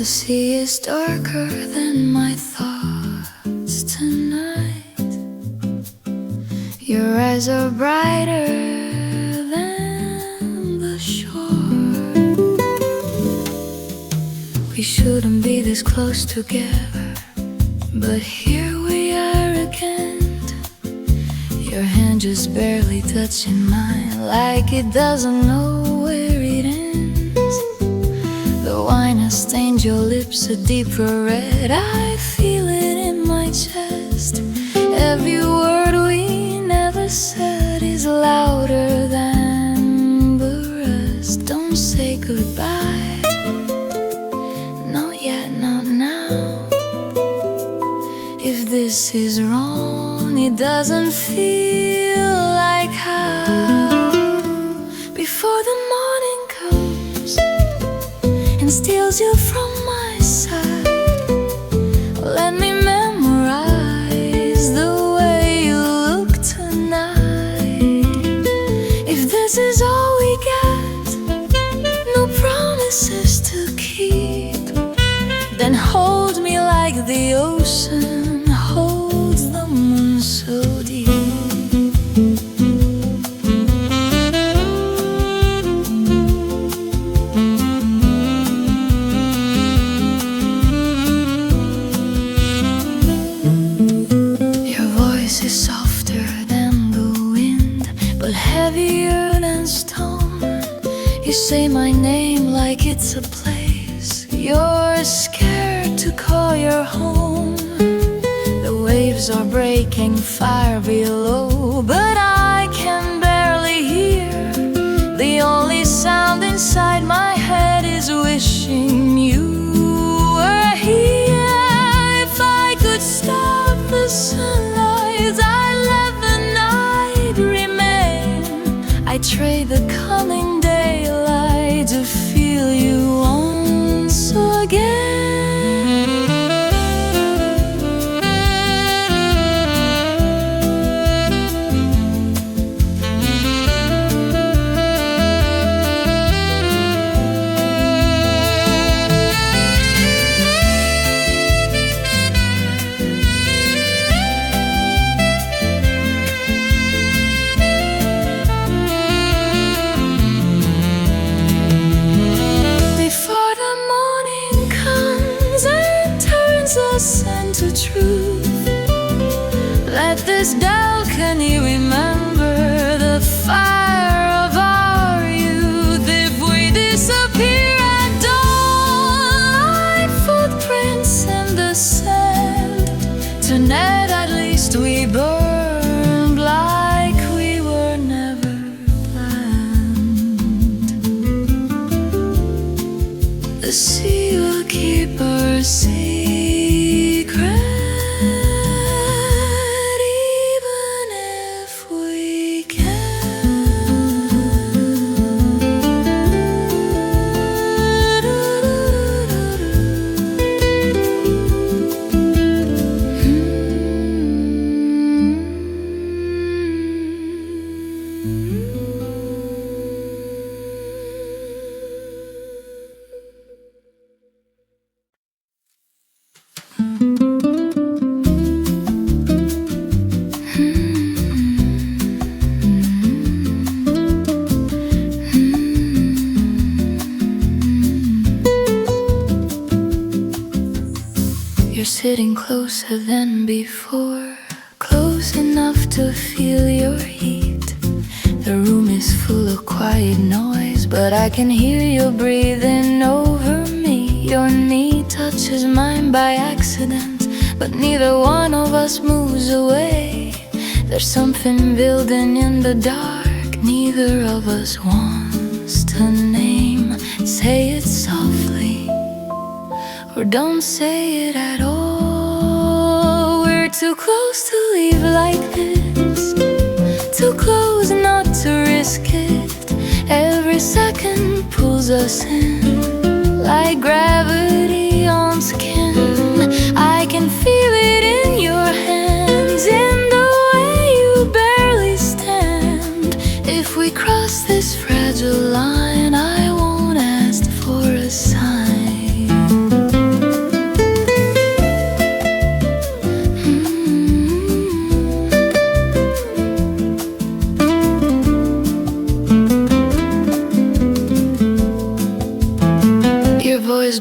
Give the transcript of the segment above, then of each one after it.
The sea is darker than my thoughts tonight. Your eyes are brighter than the shore. We shouldn't be this close together, but here we are again. Your hand just barely touching mine, like it doesn't know where it ends. The wine has stained your lips a deeper red. I feel it in my chest. Every word we never said is louder than the rest. Don't say goodbye, not yet, not now. If this is wrong, it doesn't feel like how. Before the morning comes and steals you from my side, let me memorize the way you look tonight. If this is all we get, no promises to keep, then hold me like the ocean holds the moon so deep. Your voice is softer than the wind, but heavier than stone. You say my name like it's a place you're scared to call your home. The waves are breaking far below, but I can barely hear. The only sound inside my head is wishing you were here. If I could stop the sunrise, I'd let the night remain. I'd trade the coming daylight to feel you once again. Us into truth. Let this balcony remember the fire of our youth. If we disappear at dawn, like footprints in the sand, tonight at least we burned like we were never planned. The sea will keep our secret. You're sitting closer than before, close enough to feel your heat. The room is full of quiet noise, but I can hear you breathing over me. Your knee touches mine by accident, but neither one of us moves away. There's something building in the dark, neither of us wants to name. Say it softly, or don't say it at all. We're too close to leave like this, too close not to risk it. Every second pulls us in, like gravity on skin. I can feel it in your hands, in the way you barely stand. If we cross this fragile line, I won't ask for a sign.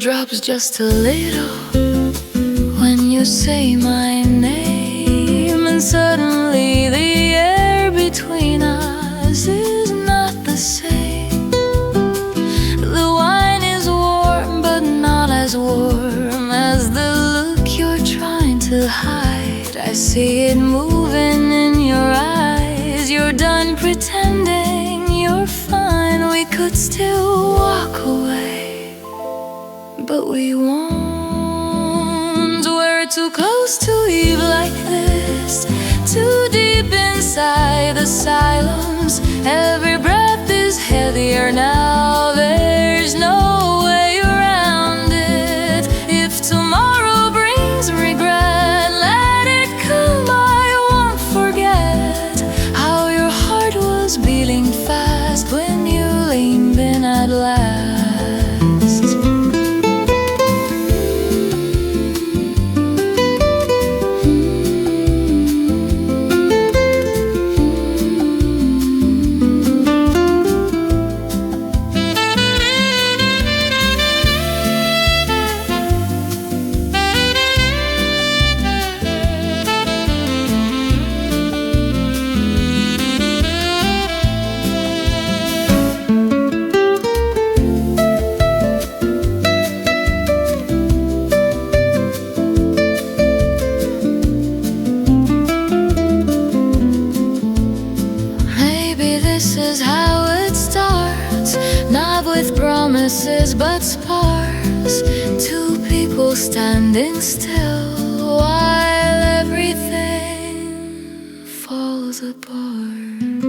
drops just a little when you say my name, and suddenly the air between us is not the same. The wine is warm, but not as warm as the look you're trying to hide. I see it moving in your eyes. You're done pretending you're fine. We could still walk away, but we won't. We're too close to leave like this, too deep inside the silence. Every breath is heavier now. There's no way around it. If tomorrow brings regret, let it come. I won't forget how your heart was beating fast when you leaned in at last. This is how it starts, not with promises but sparks. Two people standing still while everything falls apart.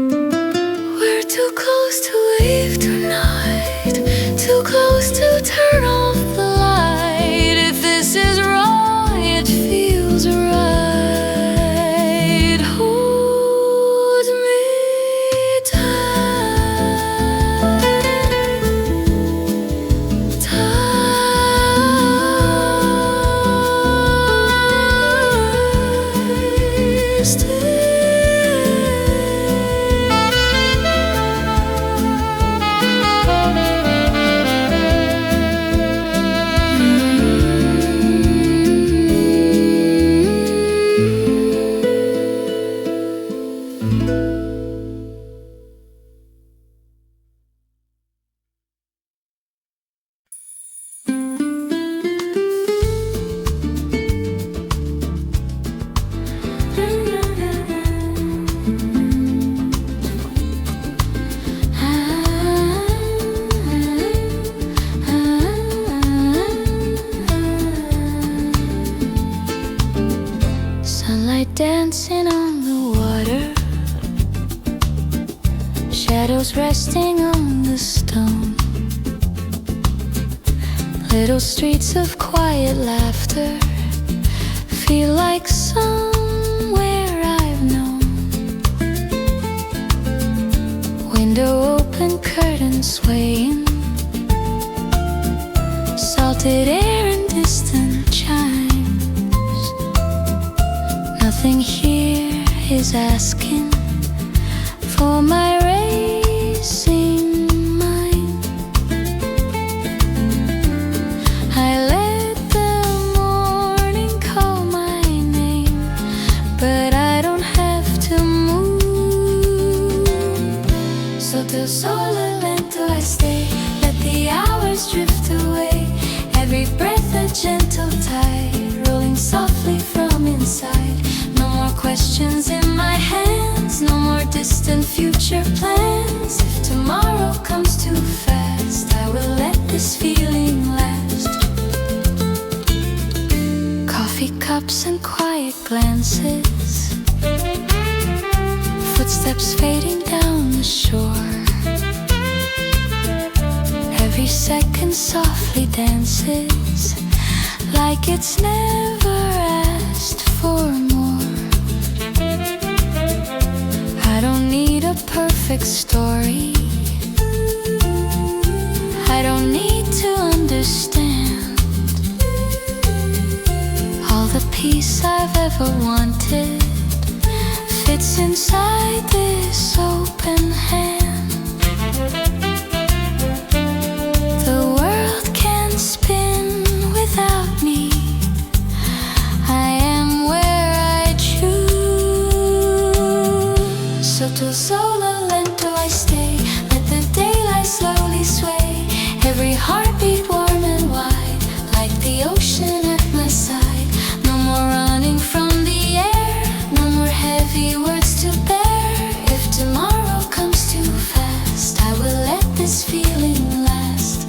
We're too close to leave tonight, too close to turn off the light. If this is wrong, it feels right. Dancing on the water, shadows resting on the stone. Little streets of quiet laughter feel like somewhere I've known. Window open, curtains swaying, salted air and distant chimes. Nothing here is asking for my racing mind. I let the morning call my name, but I don't have to move. So till sole lento I stay, let the hours drift away. Every breath a gentle tide, rolling softly from inside. No more questions in my hands, no more distant future plans. If tomorrow comes too fast, I will let this feeling last. Coffee cups and quiet glances, footsteps fading down the shore. Every second softly dances, like it's never asked for more. I don't need a perfect story, I don't need to understand all the peace I've ever wanted fits inside this open hand. The world can spin Sotto il sole lento I stay, let the daylight slowly sway. Every heartbeat warm and wide, like the ocean at my side. No more running from the air, no more heavy words to bear. If tomorrow comes too fast, I will let this feeling last.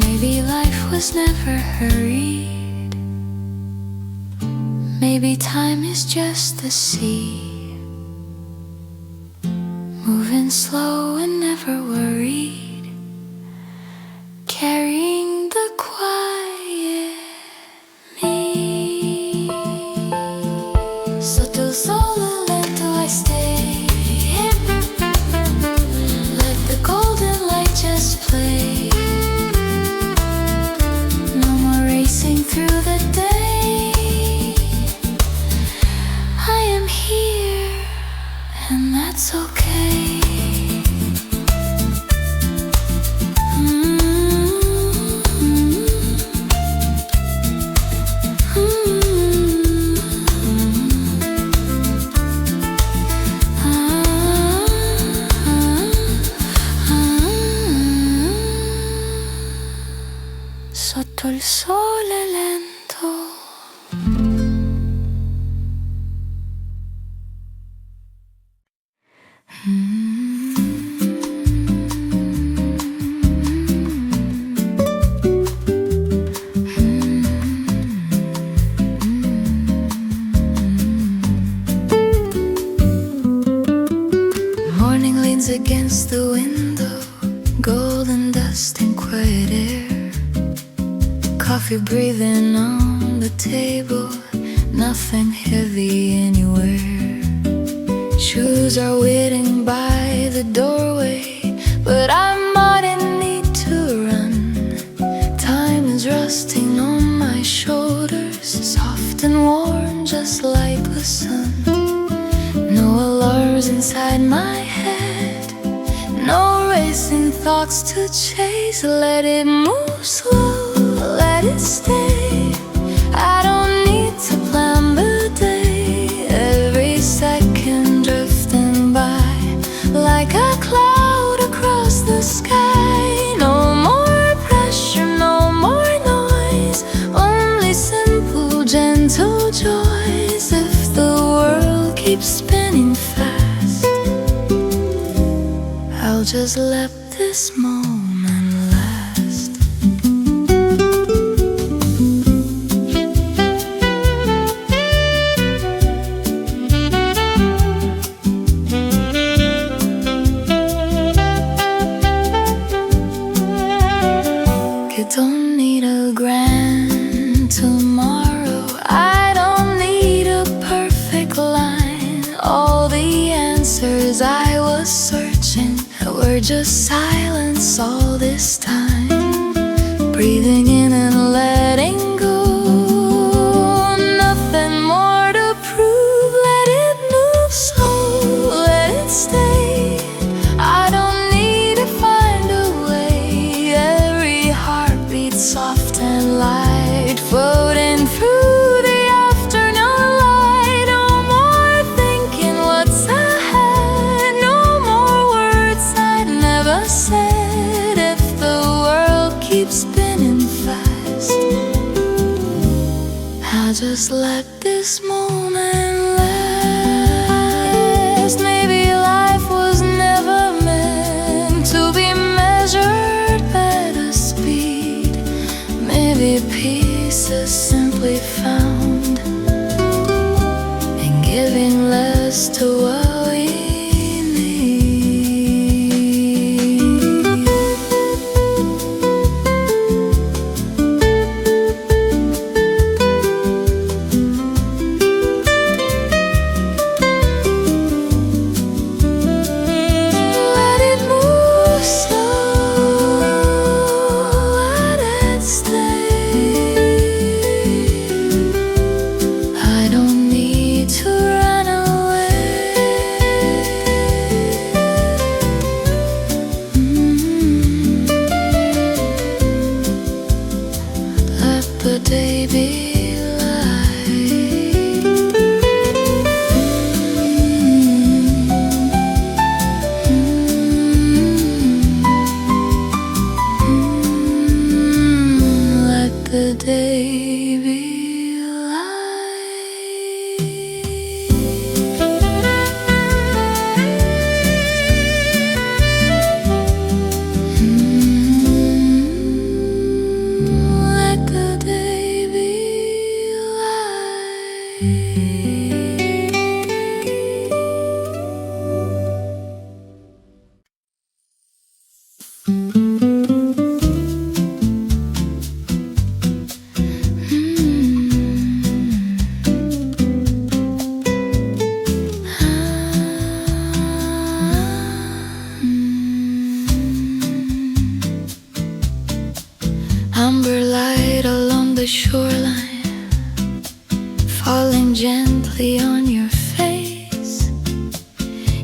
Maybe life was never hurried. Maybe time is just the sea, moving slow and never worried, carrying the quiet me. Sotto il sole lento I stay, let the golden light just play. No more racing through the day. I am here, and that's okay. Sotto il sole lento. Morning leans against the window, golden dust and quiet air. Coffee breathing on the table, nothing heavy anywhere. Shoes are waiting by the doorway, but I'm not in need to run. Time is resting on my shoulders, soft and warm just like the sun. No alarms inside my head, no racing thoughts to chase. Let it move slow, let it stay. I don't need to plan the day. Every second drifting by like a cloud across the sky. No more pressure, no more noise, only simple, gentle joys. If the world keeps spinning fast, I'll just let this moment last. You don't need a grand tomorrow, I don't need a perfect line. All the answers I was searching were just silence all this time. Breathing in and letting go, nothing more to prove. Let it move slow, let it stay. I don't need to find a way. Every heartbeat soft and light, floating through the afternoon light. No more thinking what's ahead, no more words I'd never said. If the world keeps spinning fast, I'll just let this moment last. Maybe life was never meant to be measured at a speed. Maybe peace is simply found in giving less to what we stay. Amber light along the shoreline, falling gently on your face.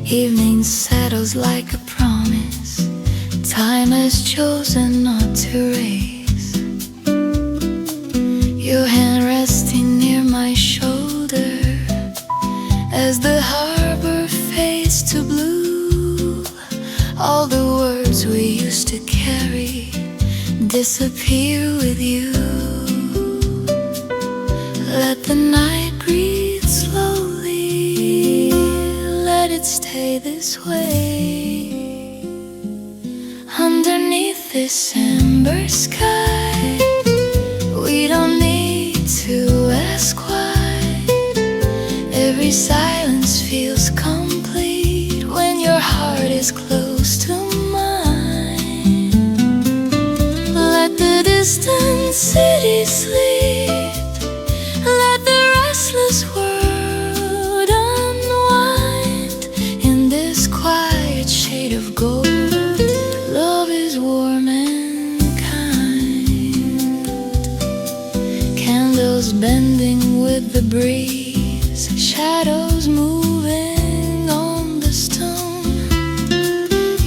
Evening settles like a promise time has chosen not to raise. Your hand resting near my shoulder as the harbor fades to blue. All the words we used to carry disappear with you. Let the night breathe slowly, let it stay this way. Underneath this amber sky, we don't need to ask why. Every silence feels complete when your heart is close to mine. Let the distant city sleep, let the restless world unwind. In this quiet shade of gold, love is warm and kind. Candles bending with the breeze, shadows moving on the stone.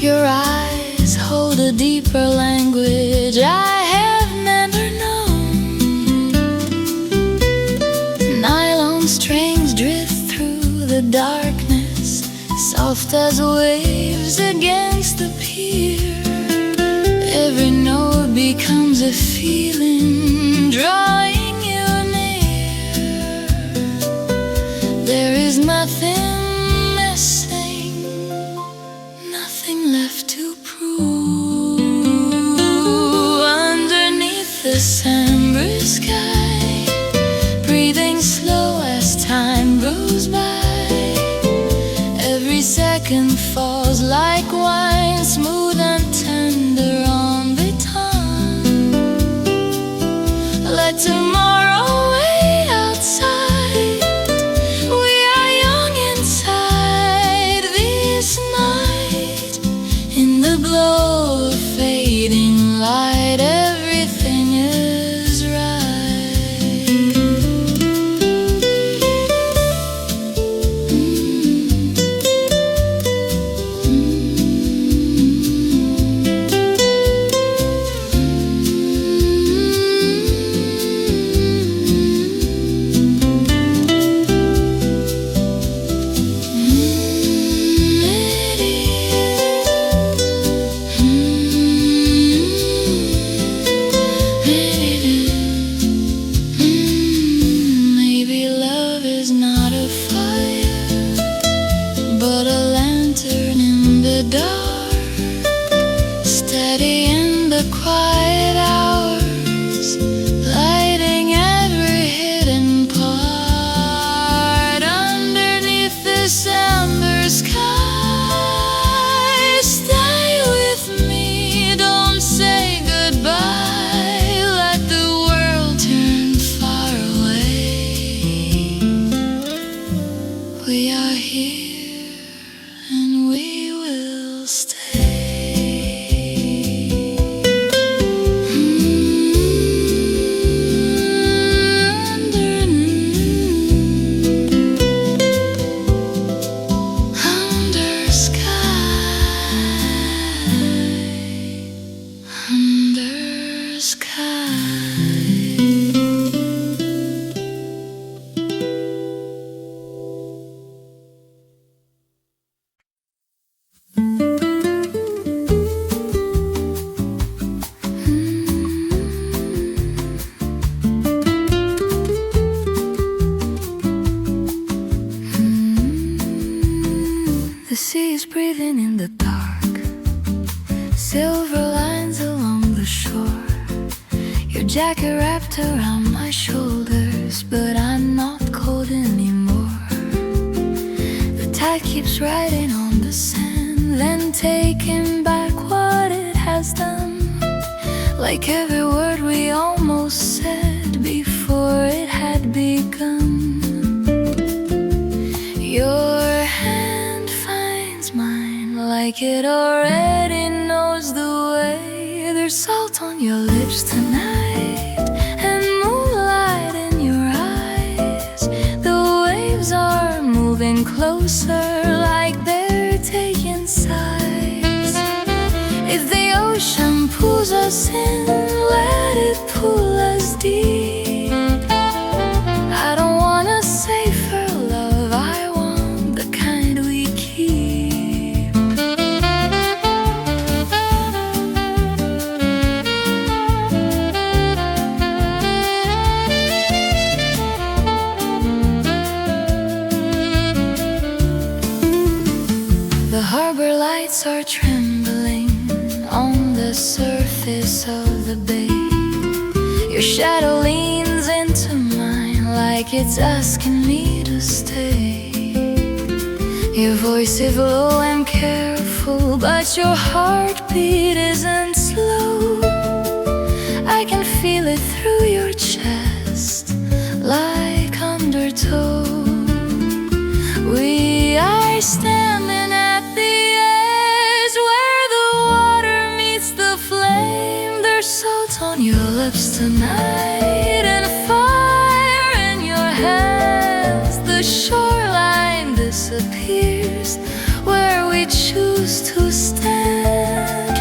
Your eyes hold a deeper language I have never known. Nylon strings drift through the darkness, soft as waves against the pier. Every note becomes a feeling, drawing you near. There is nothing missing, nothing left to prove. Underneath this amber sky, breathing slow as time goes by. Every second falls like wine, smooth and tender on the tongue. Let tomorrow wait outside, we are young inside this night. In the glow of fading light, everything is right. Maybe love is not a fire, but a lantern in the dark, steady in the quiet hours, lighting every hidden part. Underneath this amber sky, stay with me, don't say goodbye. Let the world turn far away. We are here and we will stay. Under sky. The sea is breathing in the dark, silver lines along the shore. Your jacket wrapped around my shoulders, but I'm not cold anymore. The tide keeps riding on the sand, then taking back what it had has done. Like every word we almost said before it had begun. Your hand finds mine like it already knows the way. There's salt on your lips tonight and moonlight in your eyes. The waves are moving closer like they're taking sides. If the ocean pulls us in, let it pull us deep. I don't want a safer love, I want the kind we keep. The harbor lights are trembling on the surface of the bay. Your shadow leans into mine like it's asking me to stay. Your voice is low and careful, but your heartbeat isn't slow. I can feel it through your chest like undertow. We are standing at the edge where the water meets the flame. There's salt on your lips tonight and fire in your hands. The shoreline disappears where we choose to stand.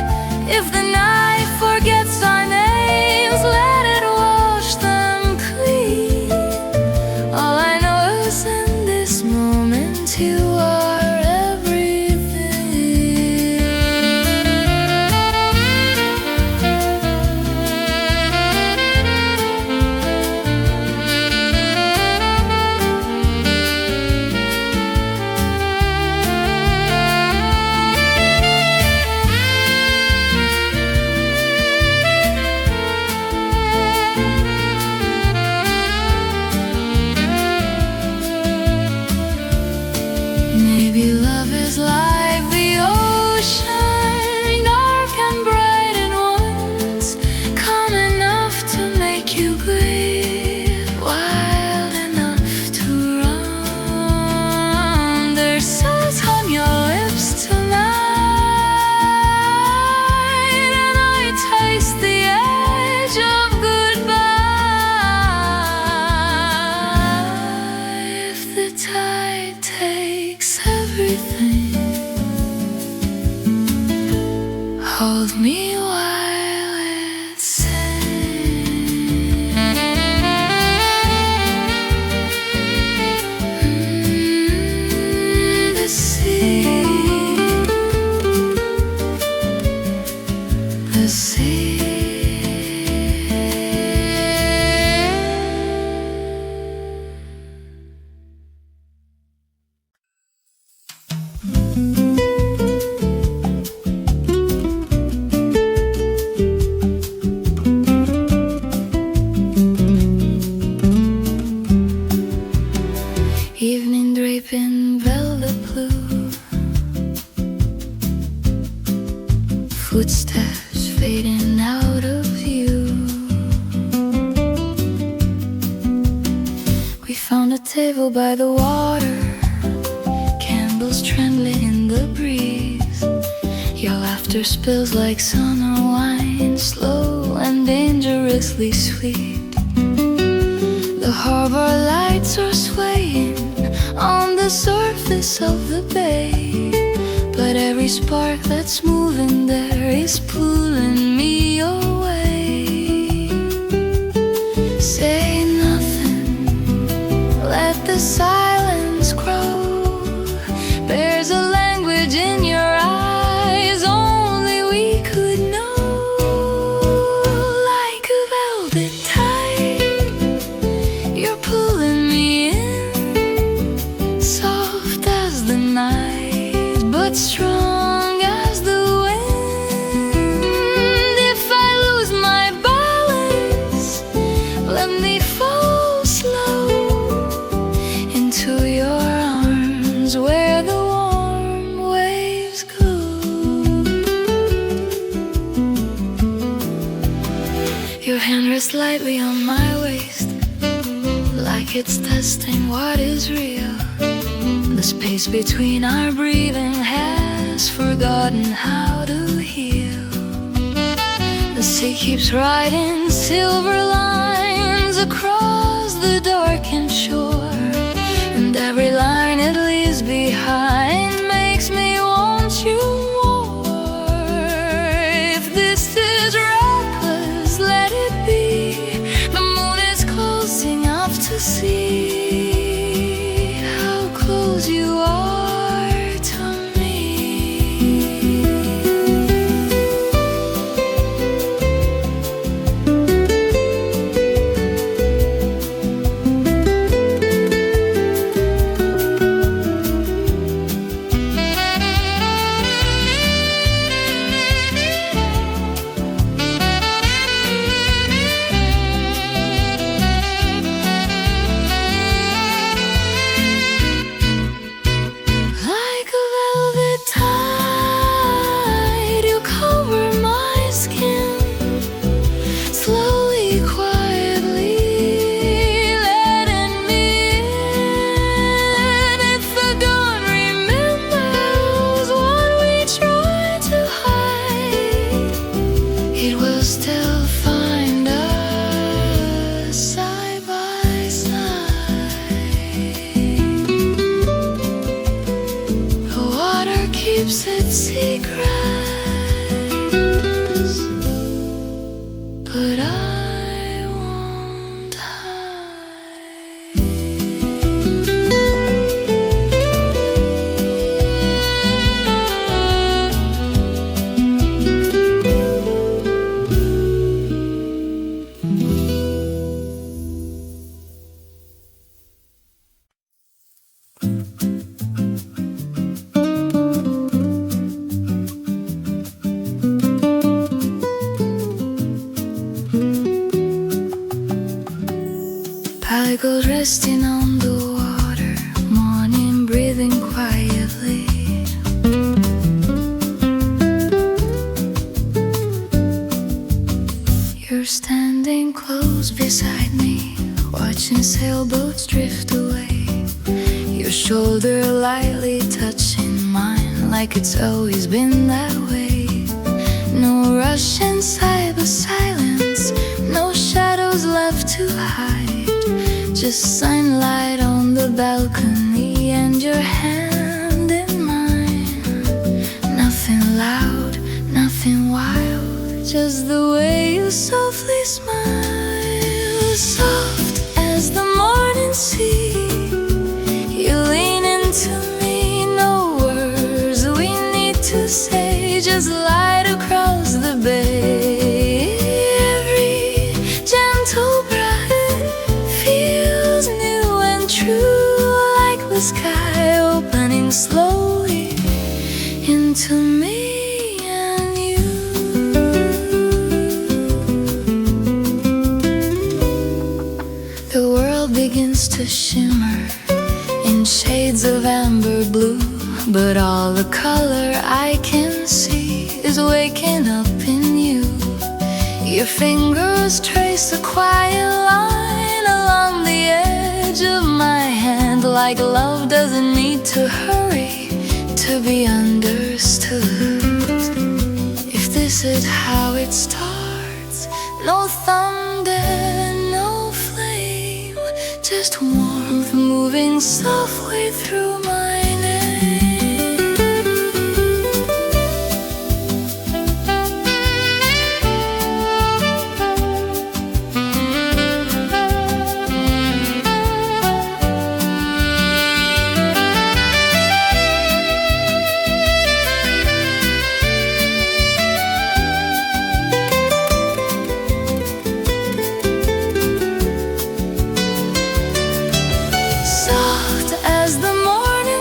If the night forgets our names, let it wash them clean. All I know is in this moment you are maybe love is like the ocean, dark and bright at once, calm enough to make you grieve, wild enough to run. There's salt on your lips tonight, and I taste the edge of goodbye. If the tide takes everything, hold me while it sings. The sea, the sea. Evening draping velvet blue, footsteps fading out of view. We found a table by the water, candles trembling in the breeze. Your laughter spills like summer wine, slow and dangerously sweet. The harbor lights are swaying on the surface of the bay, but every spark that's moving there is pulling me away. Say nothing, let the silence grow. There's a language in your eyes only we could know. Like a velvet tide, you're pulling me in, soft as the night, but strong as the wind. hand rests lightly on my waist, like it's testing what is real. The space between our breathing has forgotten how to heal. The sea keeps writing silver lines across the darkened shore, and every line it leaves behind makes me want you more. If this is reckless, let it be. The moon is closing up to see how close you are to me. Still find us side by side. The water keeps its secrets, but I won't hide. Goes resting on the water, morning breathing quietly. You're standing close beside me, watching sailboats drift away. Your shoulder lightly touching mine, like it's always been that way. No rush inside but silence, no shadows left to hide. Just sunlight on the balcony and your hand in mine. Nothing loud, nothing wild, just the way you softly smile. Soft as the morning sea, you lean into me. No words we need to say, just light across the bay. Every gentle breath feels new and true, like the sky opening slowly into me and you. The world begins to shimmer in shades of amber blue, but all the color I can see is waking up in you. Your fingers trace a quiet line along the edge of my hand, like love doesn't need to hurry to be understood. If this is how it starts, no thunder, no flame, just warmth moving softly through my name. Soft as the morning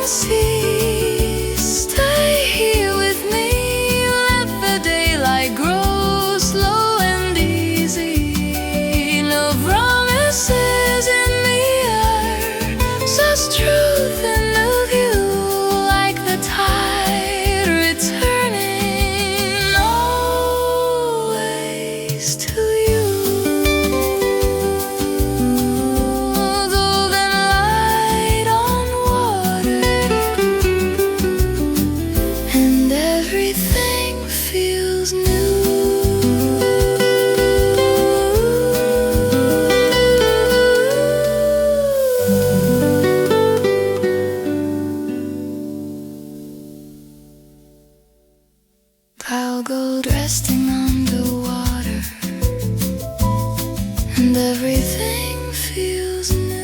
and everything feels new.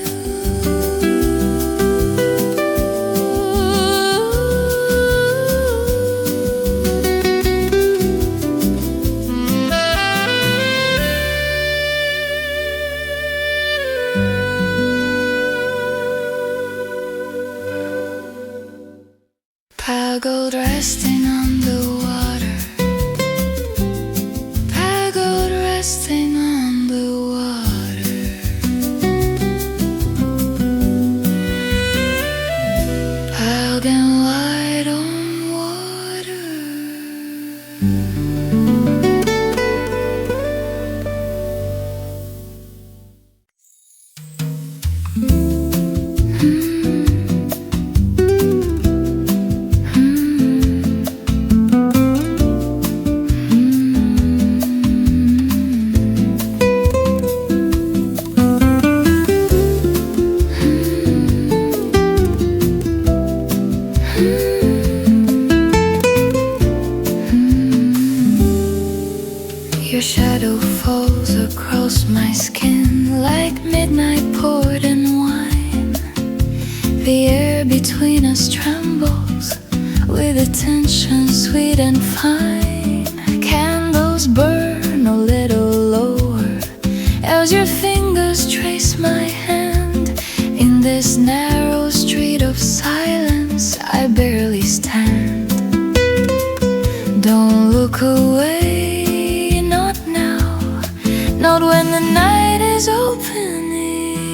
Pagod resting on the water, pagod resting on the water. Pagod wide on water. Your shadow falls across my skin like midnight poured in wine. The air between us trembles with a tension sweet and fine. Candles burn a little lower as your fingers trace my hand. In this narrow street of silence I barely stand. Don't look away, not when the night is opening.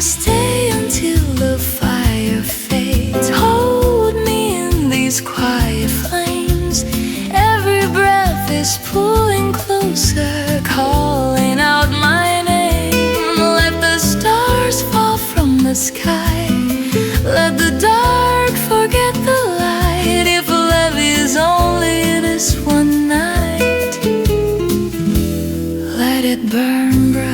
Stay until the fire fades. Hold me in these quiet flames. Every breath is pulling closer, calling out my name. Let the stars fall from the sky. Let the dark forget the light. If love is only this one night, let it burn bright.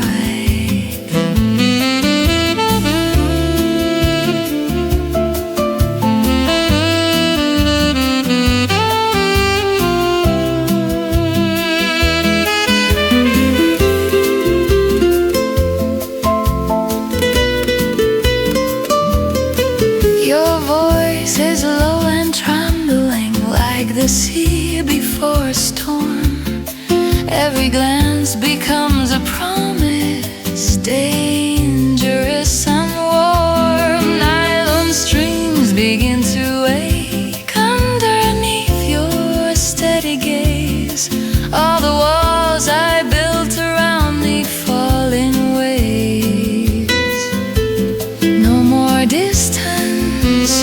Your voice is low and trembling like the sea before a storm. Every glance becomes a promise, dangerous and warm. Nylon streams begin to wake underneath your steady gaze. All the walls I built around me fall in waves. No more distance,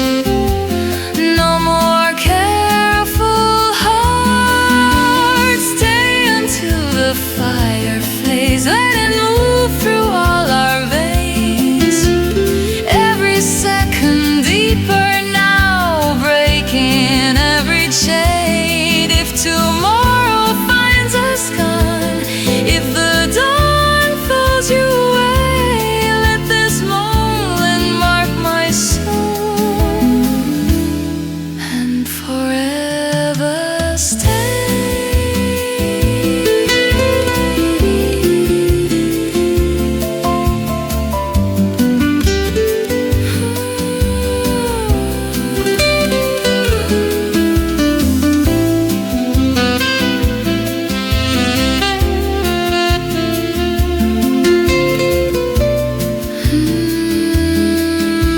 no more careful hearts. Stay until the fire flares. Let it move through all our veins. Every second deeper now, breaking every chain. If tomorrow finds us gone, if the dawn falls you away, let this moment mark my soul and forever stay.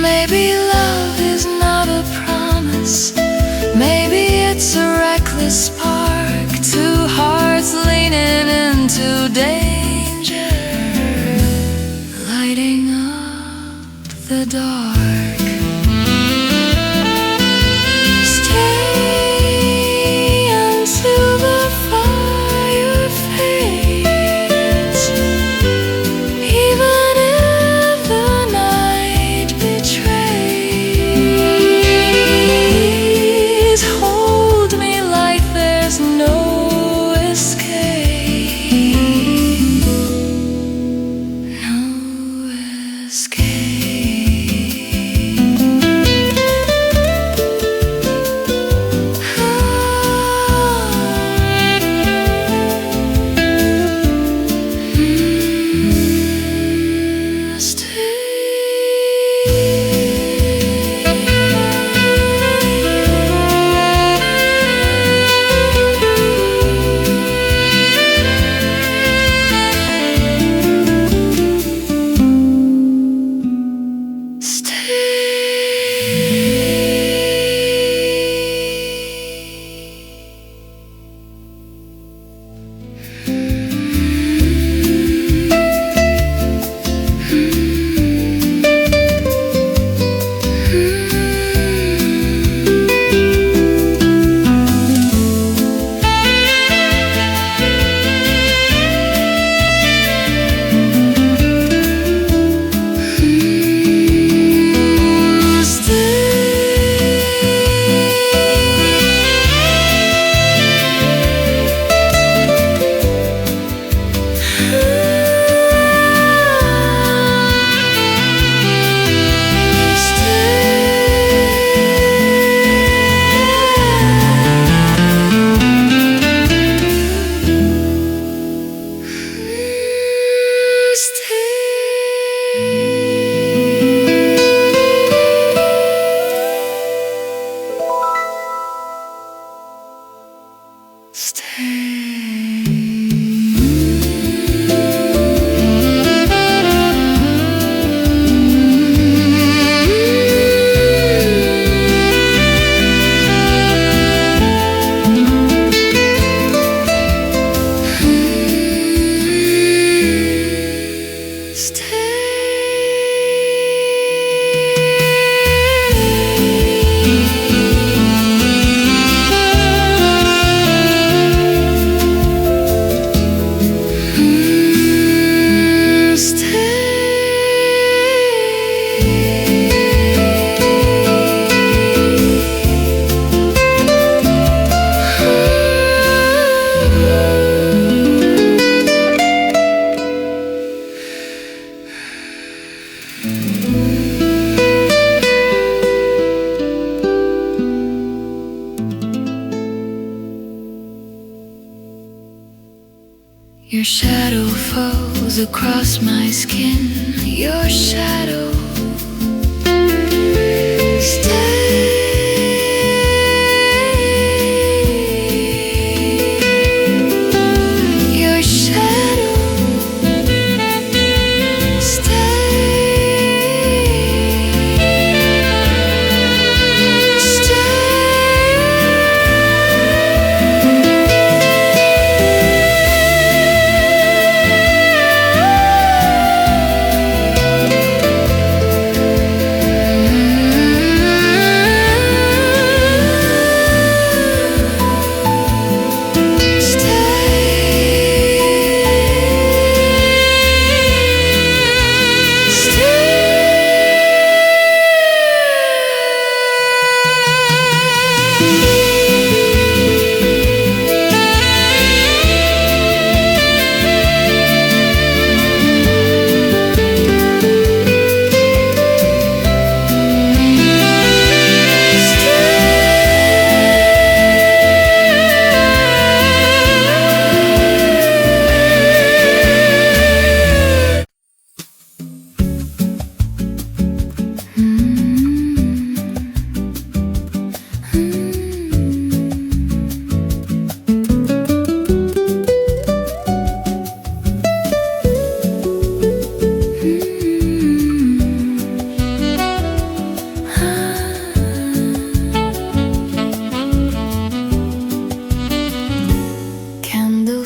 Maybe love is not a promise. Maybe it's a reckless spark. Two hearts leaning into danger, lighting up the dark. Stay until the fire fades. Even if the night betrays, hold me like there's no escape, no escape. Your shadow falls across my skin. Your shadow your shadow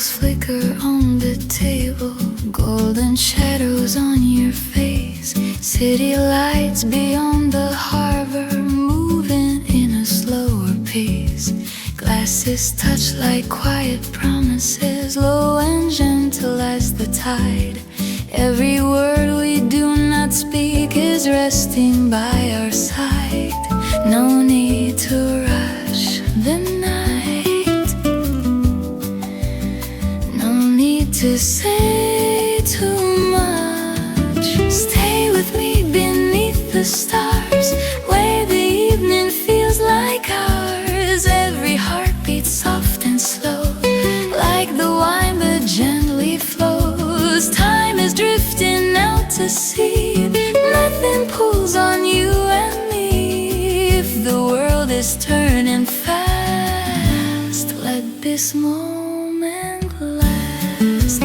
flicker on the table, golden shadows on your face. City lights beyond the harbor, moving in a slower pace. Glasses touch like quiet promises, low and gentle as the tide. Every word we do not speak is resting by our side. No need to rush the night, to say too much. Stay with me beneath the stars, where the evening feels like ours. Every heartbeat soft and slow, like the wine that gently flows. Time is drifting out to sea, nothing pulls on you and me. If the world is turning fast, let this moment last.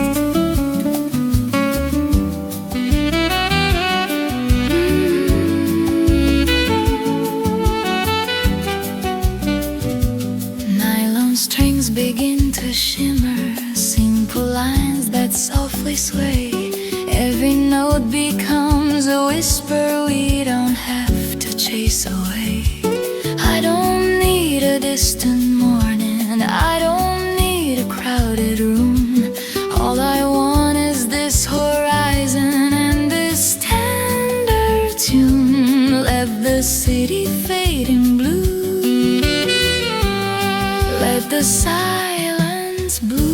Nylon strings begin to shimmer, simple lines that softly sway. Every note becomes a whisper we don't have to chase away. I don't need a distant morning, I don't need a crowded room. All I want is this horizon and this tender tune. Let the city fade in blue, let the silence bloom.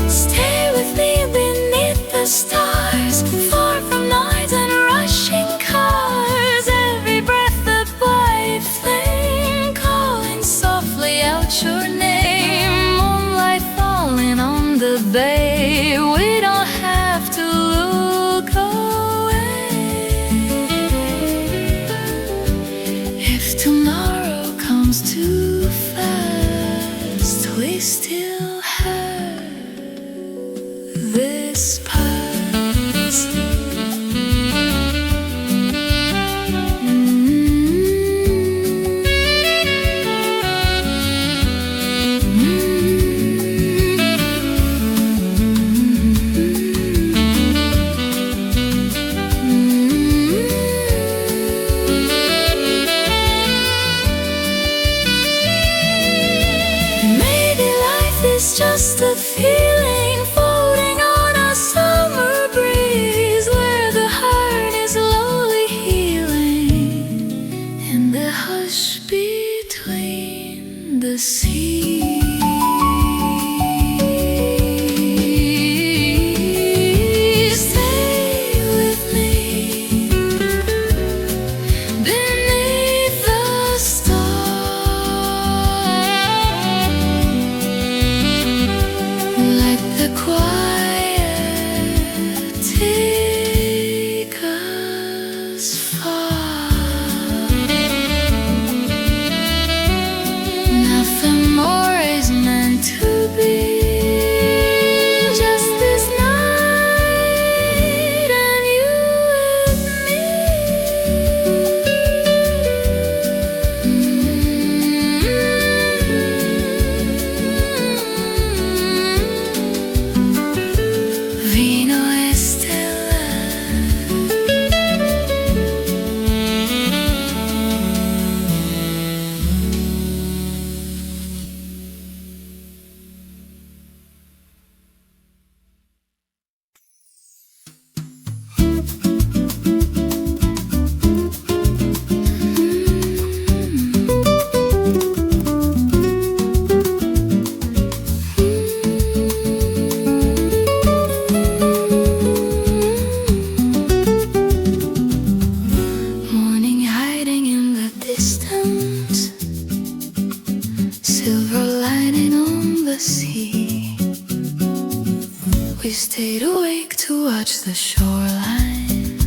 Stay with me beneath the stars, far from noise and rushing cars. Every breath a white flame, calling softly out your name. Moonlight falling on the bay, we don't have to look away. If tomorrow comes too fast, we still have this past. Maybe life is just a feeling floating on a summer breeze, where the heart is slowly healing in the hush between the seas. Stay with me beneath the stars. the sea. We stayed awake to watch the shoreline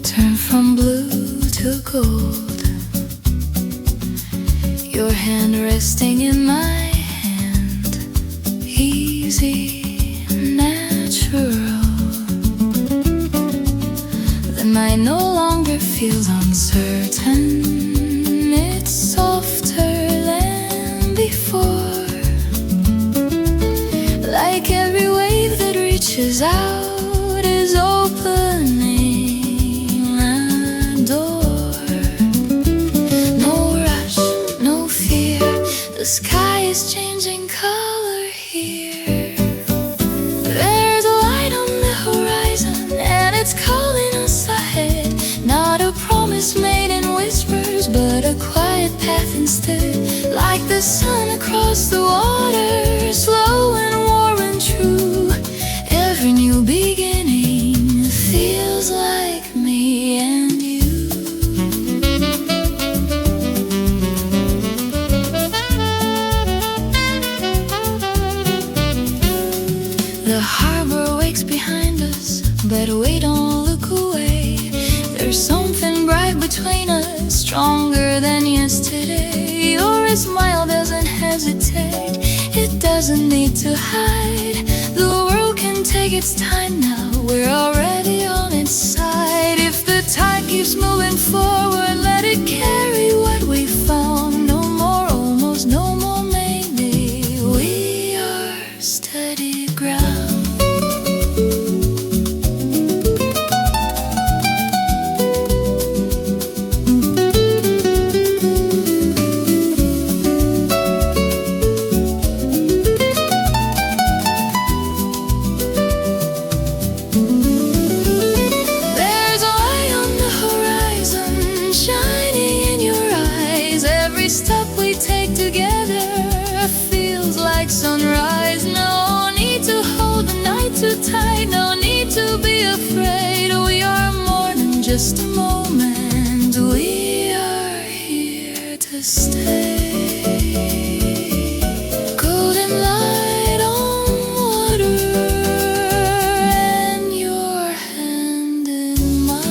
turn from blue to gold. Your hand resting in my hand, easy, natural. The night no longer feels uncertain. It's softer than before. Like every wave that reaches out is opening a door. No rush, no fear. The sky is changing color here. There's a light on the horizon, and it's calling us ahead. Not a promise made in whispers, but a quiet path instead. Like the sun across the water, slow and warm and true. Every new beginning feels like me and you. The harbor wakes behind us, but we don't look away. There's something bright between us, stronger than yesterday. Your smile doesn't hesitate, it doesn't need to hide. The world can take its time now, we're already on its side. If the tide keeps moving forward, let it carry what we found. No more almost, no more maybe. We are steady ground. Step we take together feels like sunrise. No need to hold the night too tight, no need to be afraid. We are more than just a moment, we are here to stay. Golden light on water, and your hand in mine.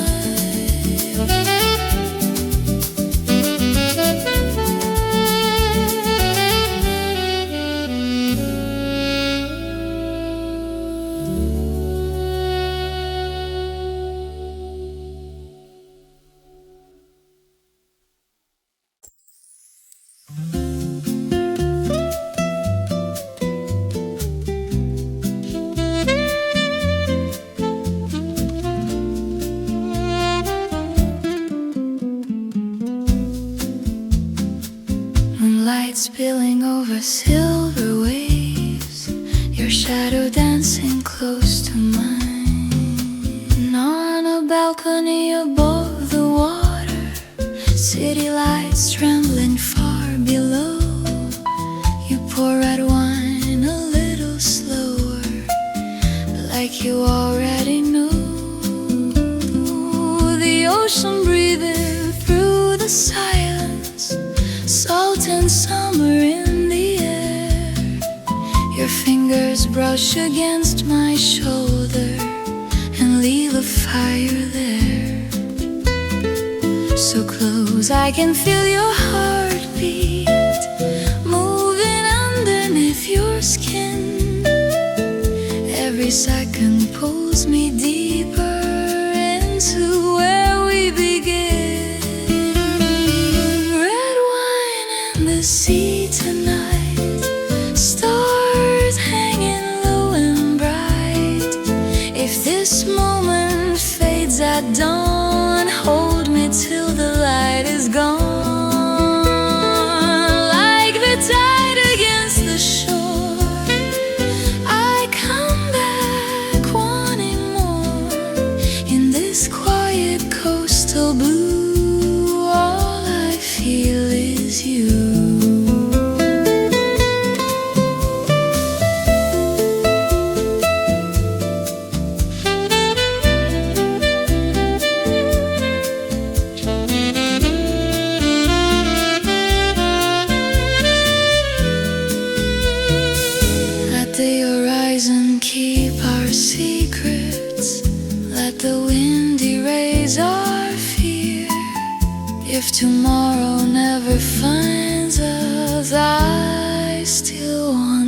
Moonlight spilling over silver waves, your shadow dancing close to mine. On a balcony above the water, city lights trembling far below. You pour red wine a little slower, like you already know. The ocean breathing through the silence, salt and summer in the air. Your fingers brush against my shoulder and leave a fire there. So close I can feel your heartbeat moving underneath your skin. Every second pulls me deeper into where we begin. Red wine and the sea tonight, stars hanging low and bright. If this moment fades at dawn, hold me till the light is gone. Like the tide against the shore, I come back wanting more. In this quiet coastal blue, all I feel is you. 'cause I still want